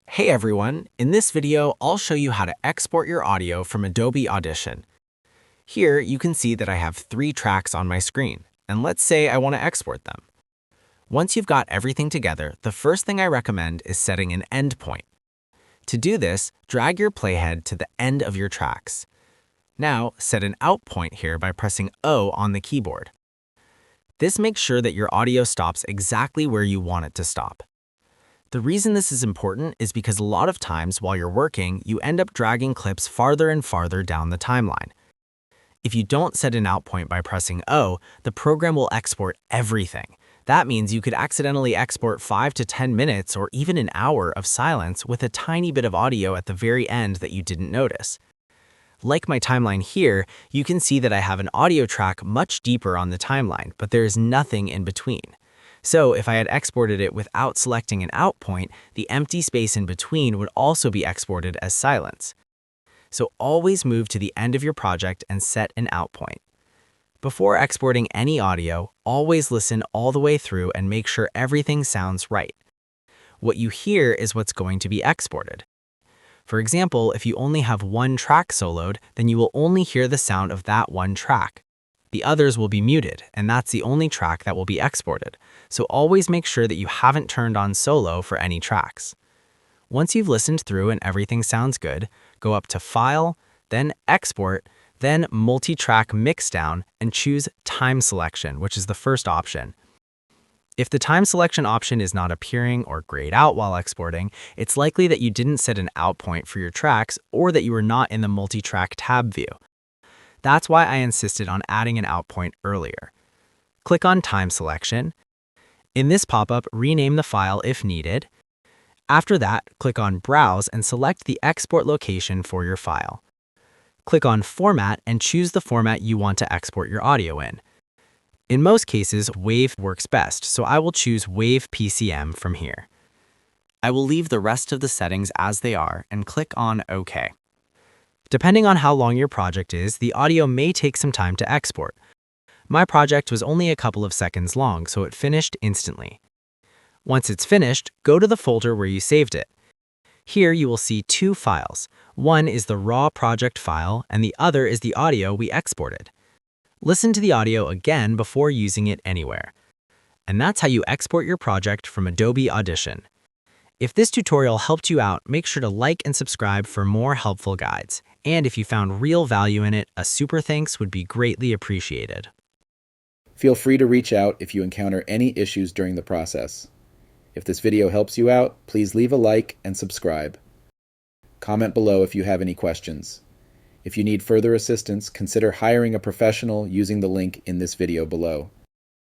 Hey everyone, in this video, I'll show you how to export your audio from Adobe Audition. Here, you can see that I have 3 tracks on my screen, and let's say I want to export them. Once you've got everything together, the first thing I recommend is setting an end point. To do this, drag your playhead to the end of your tracks. Now, set an out point here by pressing O on the keyboard. This makes sure that your audio stops exactly where you want it to stop. The reason this is important is because a lot of times while you're working, you end up dragging clips farther and farther down the timeline. If you don't set an out point by pressing O, the program will export everything. That means you could accidentally export 5 to 10 minutes or even an hour of silence with a tiny bit of audio at the very end that you didn't notice. Like my timeline here, you can see that I have an audio track much deeper on the timeline, but there is nothing in between. So if I had exported it without selecting an out point, the empty space in between would also be exported as silence. So always move to the end of your project and set an out point. Before exporting any audio, always listen all the way through and make sure everything sounds right. What you hear is what's going to be exported. For example, if you only have one track soloed, then you will only hear the sound of that one track. The others will be muted, and that's the only track that will be exported. So always make sure that you haven't turned on solo for any tracks. Once you've listened through and everything sounds good, go up to File, then Export, then Multitrack Mixdown, and choose Time Selection, which is the first option. If the time selection option is not appearing or grayed out while exporting, it's likely that you didn't set an out point for your tracks or that you were not in the Multitrack tab view. That's why I insisted on adding an out point earlier. Click on Time Selection. In this pop-up, rename the file if needed. After that, click on Browse and select the export location for your file. Click on Format and choose the format you want to export your audio in. In most cases, WAV works best, so I will choose WAV PCM from here. I will leave the rest of the settings as they are and click on OK. Depending on how long your project is, the audio may take some time to export. My project was only a couple of seconds long, so it finished instantly. Once it's finished, go to the folder where you saved it. Here you will see 2 files. One is the raw project file, and the other is the audio we exported. Listen to the audio again before using it anywhere. And that's how you export your project from Adobe Audition. If this tutorial helped you out, make sure to like and subscribe for more helpful guides. And if you found real value in it, a super thanks would be greatly appreciated. Feel free to reach out if you encounter any issues during the process. If this video helps you out, please leave a like and subscribe. Comment below if you have any questions. If you need further assistance, consider hiring a professional using the link in this video below.